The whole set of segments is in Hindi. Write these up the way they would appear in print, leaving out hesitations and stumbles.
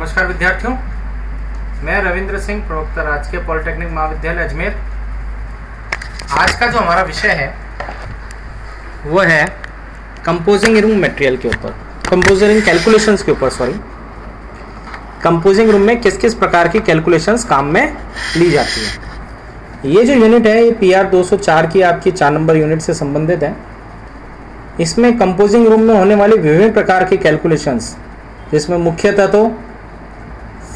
नमस्कार विद्यार्थियों, मैं रविंद्र सिंह, प्रवक्ता राजकीय पॉलिटेक्निक महाविद्यालय अजमेर। आज का जो हमारा विषय है वो है कंपोजिंग रूम मटेरियल के ऊपर, कंपोजिंग कैलकुलेशंस के ऊपर। कंपोजिंग रूम में किस किस प्रकार की कैलकुलेशंस काम में ली जाती है। ये जो यूनिट है ये PR 204 की आपकी 4 नंबर यूनिट से संबंधित है। इसमें कंपोजिंग रूम में होने वाली विभिन्न प्रकार की कैलकुलेशंस, जिसमें मुख्यतः तो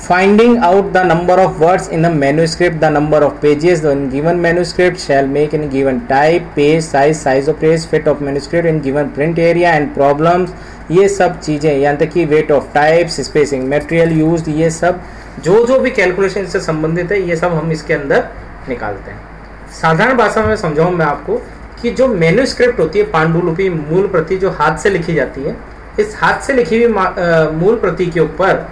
finding out the number of words in a manuscript, the number of pages in given manuscript shall make in given type, page size, size of page, fit of manuscript in given print area and problems, ये सब चीज़ें, यहाँ तक कि weight of types, spacing, material used, ये सब जो भी कैलकुलेशन से संबंधित है ये सब हम इसके अंदर निकालते हैं। साधारण भाषा में समझाऊँ मैं आपको कि जो मैन्युस्क्रिप्ट होती है, पांडुलिपि, मूल प्रति जो हाथ से लिखी जाती है, इस हाथ से लिखी हुई मूल प्रति के ऊपर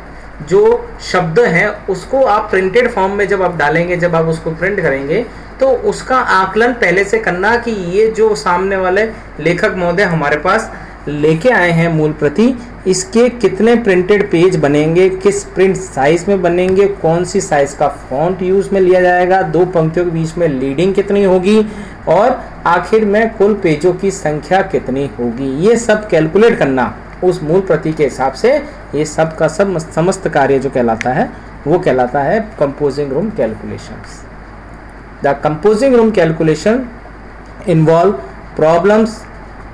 जो शब्द हैं उसको आप प्रिंटेड फॉर्म में जब आप डालेंगे, जब आप उसको प्रिंट करेंगे तो उसका आकलन पहले से करना कि ये जो सामने वाले लेखक महोदय हमारे पास लेके आए हैं मूल प्रति, इसके कितने प्रिंटेड पेज बनेंगे, किस प्रिंट साइज में बनेंगे, कौन सी साइज का फॉन्ट यूज में लिया जाएगा, 2 पंक्तियों के बीच में लीडिंग कितनी होगी और आखिर में कुल पेजों की संख्या कितनी होगी, ये सब कैलकुलेट करना उस मूल प्रति के हिसाब से, ये सब का सब समस्त कार्य जो कहलाता है वो कहलाता है composing room calculations. The composing room calculation involve problems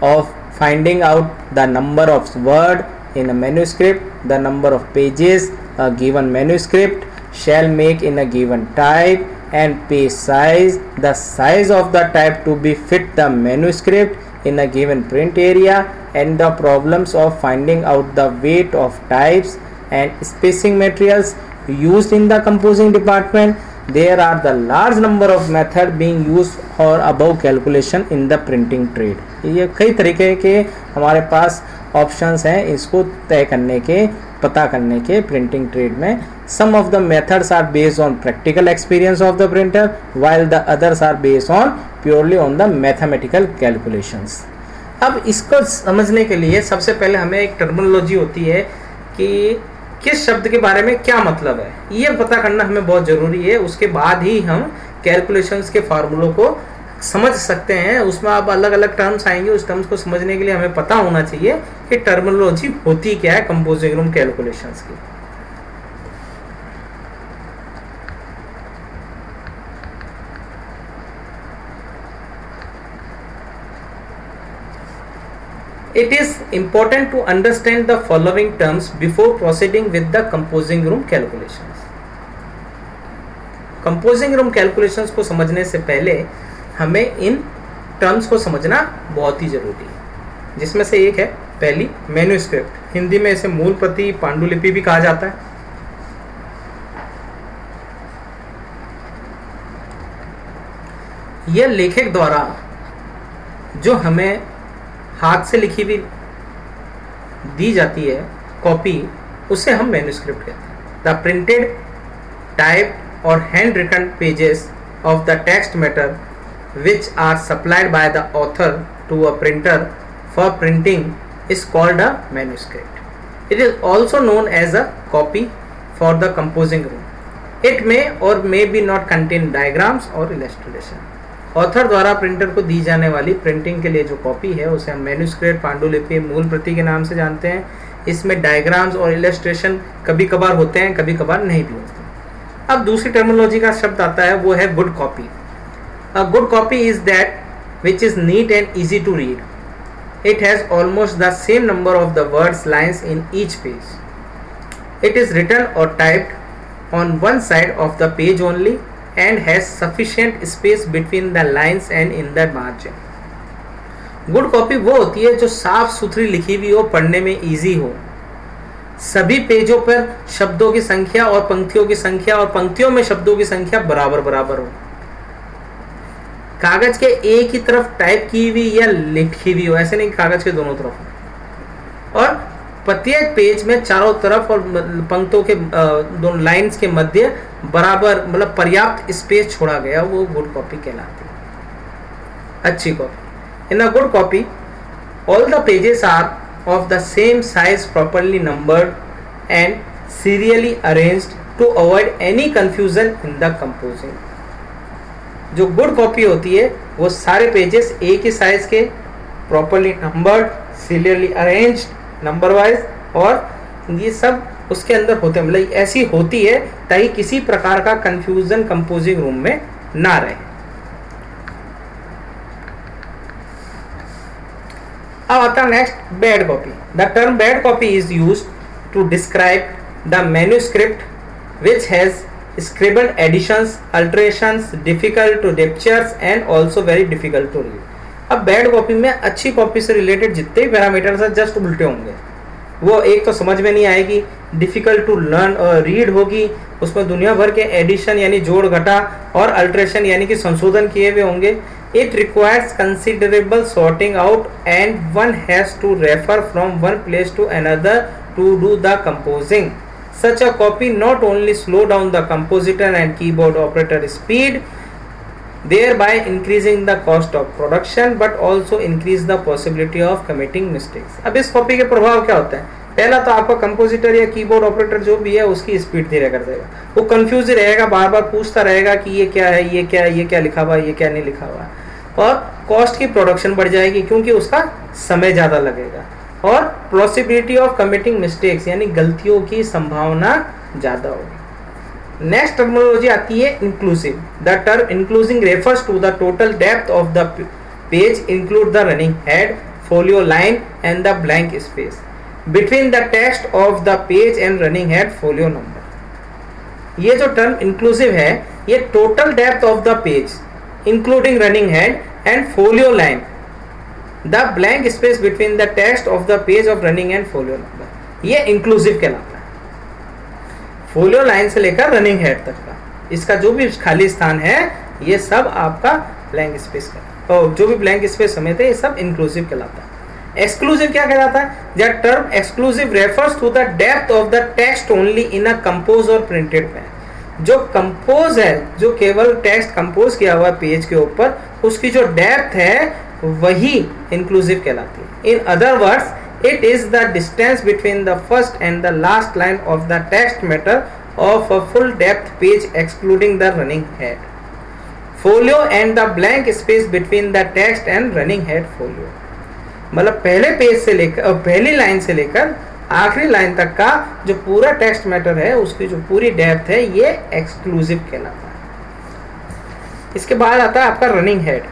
of finding out the number of word in a manuscript, the number of pages a given manuscript shall make in a given type, and page size, the size of the type to be fit the manuscript in a given print area, and the problems of finding out the weight of types and spacing materials used in the composing department. There are the large number of methods being used for above calculation in the printing trade. ये कई तरीके के हमारे पास ऑप्शंस हैं इसको तय करने के, पता करने के प्रिंटिंग ट्रेड में। Some of the methods are based on practical experience of the printer, while the others are based on purely on the mathematical calculations. अब इसको समझने के लिए सबसे पहले हमें एक टर्मिनोलॉजी होती है कि किस शब्द के बारे में क्या मतलब है, ये पता करना हमें बहुत ज़रूरी है। उसके बाद ही हम कैलकुलेशंस के फार्मूलों को समझ सकते हैं। उसमें अब अलग अलग टर्म्स आएंगे, उस टर्म्स को समझने के लिए हमें पता होना चाहिए कि टर्मिनोलॉजी होती क्या है कंपोजिंग रूम कैलकुलेशंस की। It is important to understand the following terms before proceeding with the composing room calculations. Composing room calculations को समझने से पहले हमें इन टर्म्स को समझना बहुत ही जरूरी है, जिसमें से एक है पहली मैन्युस्क्रिप्ट। हिंदी में इसे मूल प्रति, पांडुलिपि भी कहा जाता है। यह लेखक द्वारा जो हमें हाथ से लिखी हुई दी जाती है कॉपी, उसे हम मैन्युस्क्रिप्ट कहते हैं। द प्रिंटेड, टाइप और handwritten pages of the text matter which are supplied by the author to a printer for printing is called a manuscript. It is also known as a copy for the composing room. It may और may be not contain diagrams और इलस्ट्रेशन। ऑथर द्वारा प्रिंटर को दी जाने वाली प्रिंटिंग के लिए जो कॉपी है उसे हम मैन्युस्क्रिप्ट, पांडुलिपि, मूल प्रति के नाम से जानते हैं। इसमें डायग्राम्स और इलस्ट्रेशन कभी कभार होते हैं, कभी कभार नहीं भी होते। अब दूसरी टर्मिनोलॉजी का शब्द आता है, वो है good copy. A good copy is that which is neat and easy to read. It has almost the same number of the words lines in each page. It is written और typed on one side of the page only and has sufficient space between the lines and in the margin. Good copy वो होती है जो साफ सुथरी लिखी हुई हो, पढ़ने में इजी हो, सभी पेजों पर शब्दों की संख्या और पंक्तियों की संख्या और पंक्तियों में शब्दों की संख्या बराबर बराबर हो, कागज के एक ही तरफ टाइप की हुई या लिखी हुई हो, ऐसे नहीं कागज के दोनों तरफ, और प्रत्येक पेज में चारों तरफ और पंक्तियों के दोनों लाइंस के मध्य बराबर मतलब पर्याप्त स्पेस छोड़ा गया, वो गुड कॉपी कहलाती है, अच्छी copy. In a good copy all the pages are of the same size properly numbered and serially arranged to avoid any confusion in the composing. जो गुड कॉपी होती है वो सारे पेजेस एक ही साइज के, properly numbered, serially arranged number wise, और ये सब उसके अंदर होते हैं, मतलब ऐसी होती है ताकि किसी प्रकार का कंफ्यूजन कंपोजिंग रूम में ना रहे। अब आता है next bad copy. The term bad copy is used to describe the manuscript which has scribbled additions, alterations, difficult to captures and also very difficult to read. अब बैड कॉपी में अच्छी कॉपी से रिलेटेड जितने भी पैरामीटर्स हैं जस्ट उल्टे होंगे। वो एक तो समझ में नहीं आएगी, डिफिकल्ट टू लर्न और रीड होगी, उसमें दुनिया भर के एडिशन यानी जोड़ घटा और अल्ट्रेशन यानी कि संशोधन किए हुए होंगे। It requires considerable sorting out and one has to refer from one place to another to do the composing. Such a copy not only slow down the compositor and keyboard operator speed, thereby increasing the cost of production, but also increase the possibility of committing mistakes. अब इस कॉपी के प्रभाव क्या होता है? पहला तो आपका कंपोजिटर या कीबोर्ड ऑपरेटर जो भी है उसकी स्पीड धीरे कर देगा, वो कंफ्यूज रहेगा, बार बार पूछता रहेगा कि ये क्या है, ये क्या लिखा हुआ है, ये क्या नहीं लिखा हुआ है, और कॉस्ट की प्रोडक्शन बढ़ जाएगी क्योंकि उसका समय ज़्यादा लगेगा, और पॉसिबिलिटी ऑफ कमिटिंग मिस्टेक्स यानी गलतियों की संभावना ज़्यादा होगी। नेक्स्ट टर्मिनोलॉजी आती है inclusive. The term inclusive refers to the total depth of the page include the running head, folio line and the blank space between the text of the page and running head, folio number. ये जो टर्म इंक्लूसिव है ये total depth of the page including running head and folio line, the blank space between the text of the page of running and folio number, ये इंक्लूसिव कहलाता है। फोलियो लाइन से लेकर रनिंग हेड तक का इसका जो भी खाली स्थान है ये सब आपका ब्लैंक स्पेस का, और जो भी ब्लैंक स्पेस समेत है ये सब इंक्लूसिव कहलाता है। एक्सक्लूसिव क्या कहलाता है? The term exclusive refers to the depth of the text only in a compose और प्रिंटेड पेज। जो कंपोज है, जो केवल टेक्स्ट कंपोज किया हुआ है पेज के ऊपर, उसकी जो डेप्थ है वही इंक्लूसिव कहलाती है। In other words it is the distance between the first and the last line of the text matter of a full depth page excluding the running head, folio and the blank space between the text and running head folio. मतलब पहले पेज से लेकर, पहली लाइन से लेकर आखिरी लाइन तक का जो पूरा टेक्स्ट मैटर है उसकी जो पूरी डेप्थ है ये एक्सक्लूसिव कहलाता है। इसके बाद आता है आपका running head.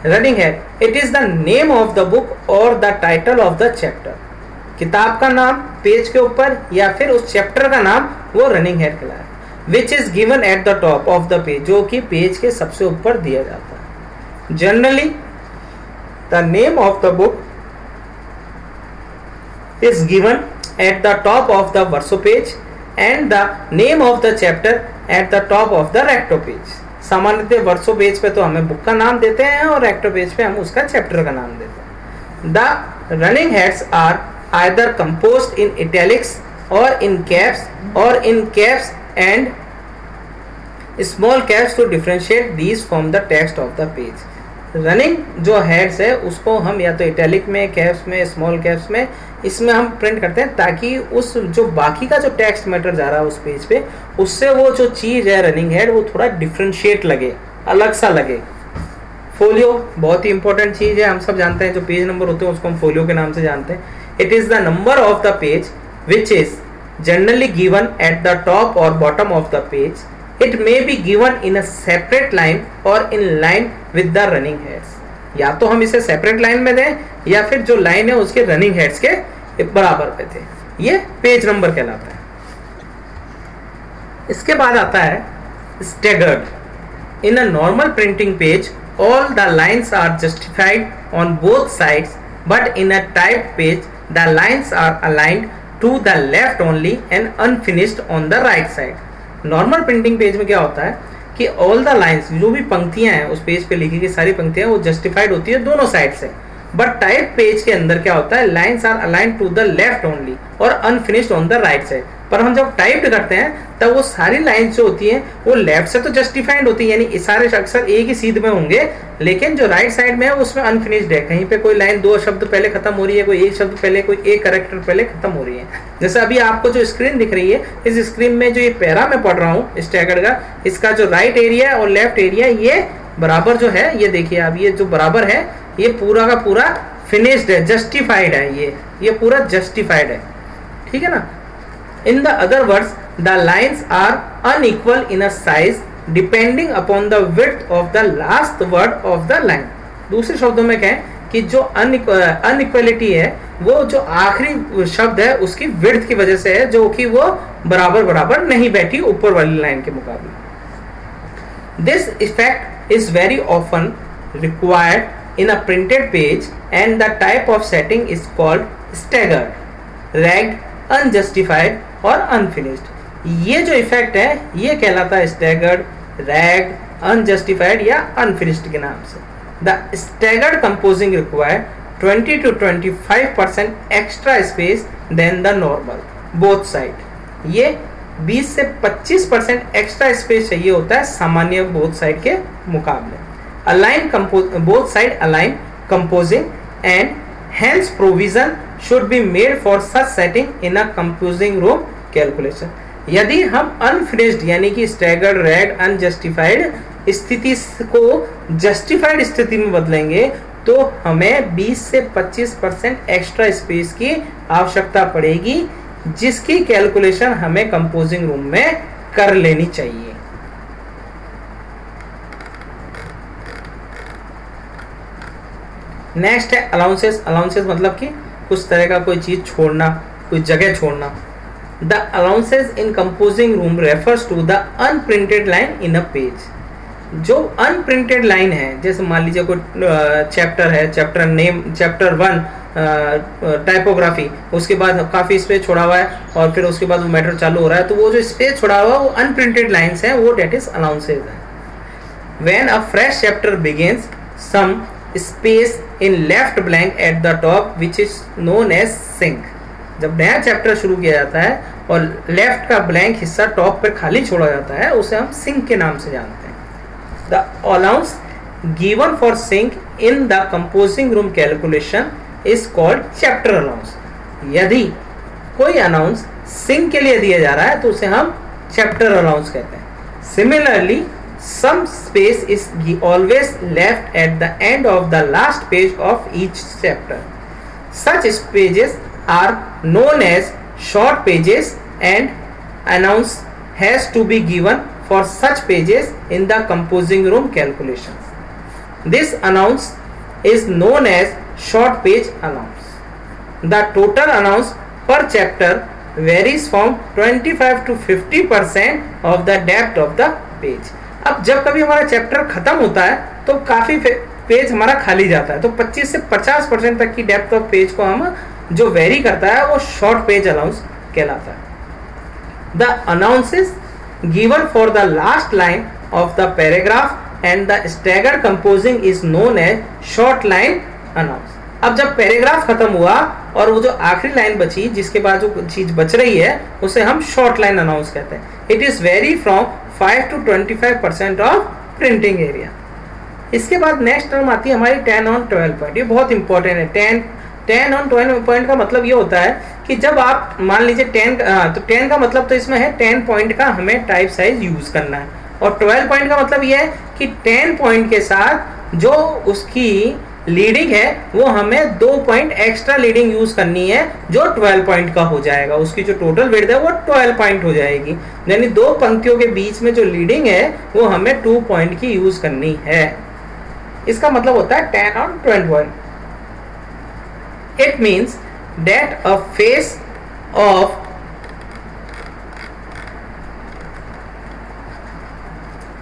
Running head, it is the name of the book और the title of the chapter. किताब का नाम पेज के ऊपर या फिर उस चैप्टर का नाम, वो रनिंग हेड कहलाता है। Which is given at the top of the page, जो कि पेज के सबसे ऊपर दिया जाता है। Generally the name of the book is given at the top of the verso page and the name of the chapter at the top of the recto page. सामान्यतः वर्सो पेज पे तो हमें बुक का नाम देते हैं और रेक्टो पेज पे हम उसका चैप्टर का नाम देते हैं। The running heads are either composed in italics और in caps and small caps to differentiate these from the text of the page. Running जो हेड्स है उसको हम या तो इटैलिक में, कैप्स में, स्मॉल कैप्स में, इसमें हम प्रिंट करते हैं ताकि उस जो बाकी का जो टेक्स्ट मैटर जा रहा है उस पेज पे, उससे वो जो चीज़ है रनिंग हेड वो थोड़ा डिफरेंशिएट लगे, अलग सा लगे। फोलियो बहुत ही इंपॉर्टेंट चीज़ है, हम सब जानते हैं, जो पेज नंबर होते हैं उसको हम फोलियो के नाम से जानते हैं। It is the number of the page which is generally given at the top और bottom of the page. It may be given in a separate line or in line with the running heads. या तो हम इसे सेपरेट लाइन में दें या फिर जो लाइन है उसके रनिंग हेड्स के बराबर पे थे। ये पेज नंबर कहलाता है। इसके बाद आता है staggered. In a normal printing page all the lines are justified on both sides, but in a typed page the lines are aligned to the left only and unfinished on the right side. Normal printing page में क्या होता है कि ऑल द लाइंस, जो भी पंक्तियां हैं उस पेज पे लिखी गई सारी पंक्तियां वो जस्टिफाइड होती है दोनों साइड से, बट टाइप पेज के अंदर क्या होता है lines are aligned to the left only और unfinished on the right side. पर हम जब टाइप्ड करते हैं तब वो सारी लाइंस जो होती हैं वो लेफ्ट से तो जस्टिफाइड होती है, यानी सारे अक्षर एक ही सीध में होंगे, लेकिन जो राइट साइड में है उसमें अनफिनिश्ड है, कहीं पे कोई लाइन 2 शब्द पहले खत्म हो रही है, कोई एक शब्द पहले, कोई एक कैरेक्टर पहले खत्म हो रही है। जैसे अभी आपको जो स्क्रीन दिख रही है, इस स्क्रीन में जो ये पैरा मैं पढ़ रहा हूँ स्टैगर्ड का, इसका जो राइट एरिया और लेफ्ट एरिया ये बराबर जो है, ये देखिए आप, ये जो बराबर है ये पूरा का पूरा फिनिश्ड है, जस्टिफाइड है, ये पूरा जस्टिफाइड है, ठीक है ना। In the other words the lines are unequal in a size depending upon the width of the last word of the line. दूसरे शब्दों में कहें कि जो अनइक्वलिटी है वो जो आखिरी शब्द है उसकी विड्थ की वजह से है, जो कि वो बराबर बराबर नहीं बैठी ऊपर वाली लाइन के मुकाबले। This effect is very often required in a printed page and the type of setting is called staggered, ragged, unjustified और unfinished। ये जो इफेक्ट है ये कहलाता है staggered, ragged, unjustified या unfinished के नाम से। The staggered composing require 20 to 25% extra space than the normal both side। ये 20 से 25% एक्स्ट्रा स्पेस चाहिए होता है सामान्य बोथ साइड के मुकाबले। Align both side align composing and hence provision should be made for such setting in a composing room calculation। यदि हम unfinished यानी कि staggered, ragged, unjustified स्थिति को justified स्थिति में बदलेंगे तो हमें 20 से 25% एक्स्ट्रा स्पेस की आवश्यकता पड़ेगी, जिसकी कैलकुलेशन हमें कंपोजिंग रूम में कर लेनी चाहिए। नेक्स्ट है अलाउंसेस। अलाउंसेस मतलब कि कुछ तरह का कोई चीज छोड़ना, कोई जगह छोड़ना। The allowances in composing room refers to the unprinted line in a page. जो अनप्रिंटेड लाइन है, जैसे मान लीजिए कोई चैप्टर है, चैप्टर नेम चैप्टर 1 टाइपोग्राफी, उसके बाद काफी स्पेस छोड़ा हुआ है और फिर उसके बाद वो मैटर चालू हो रहा है, तो वो जो स्पेस छोड़ा हुआ है वो अनप्रिंटेड लाइन्स है, वो डेट इज अलाउंसेस है। When a fresh chapter begins some space in left blank at the top which is known as sink. जब नया चैप्टर शुरू किया जाता है और लेफ्ट का ब्लैंक हिस्सा टॉप पर खाली छोड़ा जाता है, उसे हम सिंक के नाम से जानते हैं। The allowance given for sink in the composing room calculation is called chapter allowance. यदि कोई अनाउंस सिंक के लिए दिया जा रहा है तो उसे हम चैप्टर अलाउंस कहते हैं। Similarly some space is always left at the end of the last page of each chapter. Such pages are known as short pages and announce has to be given for such pages in the composing room calculations. This announce is known as short page announce. The total announce per chapter varies from 25 to 50% of the depth of the page. अब जब कभी हमारा चैप्टर खत्म होता है तो काफी पेज हमारा खाली जाता है, तो 25 से 50% तक की डेप्थ ऑफ पेज को हम जो वेरी करता है वो शॉर्ट पेज अलाउंस कहलाता है। The announces given for the last line of the paragraph and the staggered composing is known as short line announce. अब जब पैराग्राफ खत्म हुआ और वो जो आखिरी लाइन बची, जिसके बाद जो चीज बच रही है, उसे हम शॉर्ट लाइन अनाउंस कहते हैं। It is very from 5 to 25% of printing area. इसके बाद नेक्स्ट टर्म आती है हमारी 10 on 12 पॉइंट। ये बहुत इंपॉर्टेंट है। 10 on 12 पॉइंट का मतलब ये होता है कि जब आप मान लीजिए 10 का मतलब तो इसमें है 10 पॉइंट का हमें टाइप साइज यूज करना है, और 12 पॉइंट का मतलब ये है कि 10 पॉइंट के साथ जो उसकी लीडिंग है वो हमें 2 पॉइंट एक्स्ट्रा लीडिंग यूज करनी है, जो 12 पॉइंट का हो जाएगा। उसकी जो टोटल विड्थ है वो 12 पॉइंट हो जाएगी, यानी 2 पंक्तियों के बीच में जो लीडिंग है वो हमें 2 पॉइंट की यूज करनी है। इसका मतलब होता है 10 on 12 point. It means that a face of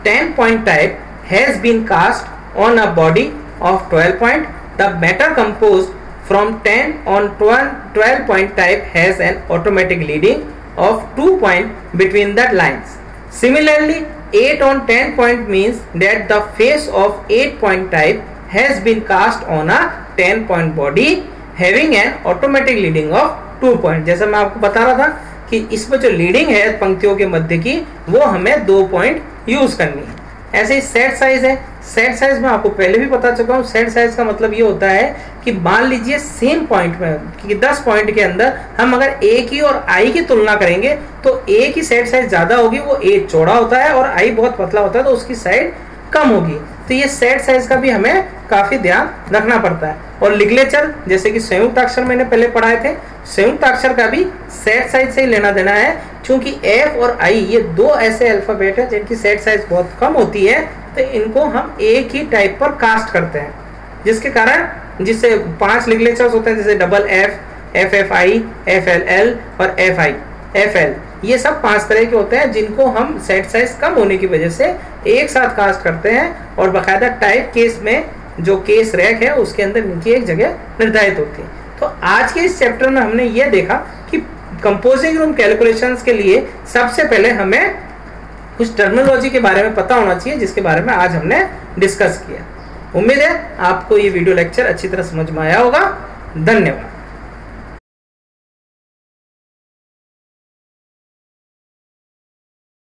ten point type has been cast on a body of 12 point. The matter composed from 10 on 12 point type has an automatic leading of 2 point between the lines. Similarly, 8 on 10 point means that the face of 8 point type has been cast on a 10 point body having an automatic leading of 2 point. जैसा मैं आपको बता रहा था कि इसमें जो लीडिंग है पंक्तियों के मध्य की, वो हमें 2 पॉइंट यूज करनी है। ऐसे ही सेट साइज है। सेट साइज में आपको पहले भी बता चुका हूँ। सेट साइज का मतलब ये होता है कि मान लीजिए सेम पॉइंट में कि 10 पॉइंट के अंदर हम अगर ए की और आई की तुलना करेंगे तो ए की सेट साइज ज्यादा होगी, वो ए चौड़ा होता है, और आई बहुत पतला होता है तो उसकी साइड कम होगी। तो ये सेट साइज का भी हमें काफी ध्यान रखना पड़ता है। और लिगनेचर जैसे कि संयुक्त अक्षर मैंने पहले पढ़ाए थे, संयुक्त अक्षर का भी सेट साइज से ही लेना देना है, क्योंकि एफ और आई ये 2 ऐसे अल्फाबेट है जिनकी सेट साइज बहुत कम होती है, तो इनको हम एक ही टाइप पर कास्ट करते हैं, जिसके कारण जिससे 5 लिगनेचर्स होते हैं, जैसे double F, F F I, F L L और एफ आई एफ एल। ये सब 5 तरह के होते हैं जिनको हम सेट साइज कम होने की वजह से एक साथ कास्ट करते हैं, और बाकायदा टाइप केस में जो केस रैक है उसके अंदर इनकी एक जगह निर्धारित होती है। तो आज के इस चैप्टर में हमने ये देखा कि कंपोजिंग रूम कैलकुलेशंस के लिए सबसे पहले हमें कुछ टर्मिनोलॉजी के बारे में पता होना चाहिए, जिसके बारे में आज हमने डिस्कस किया। उम्मीद है आपको ये वीडियो लेक्चर अच्छी तरह समझ में आया होगा। धन्यवाद।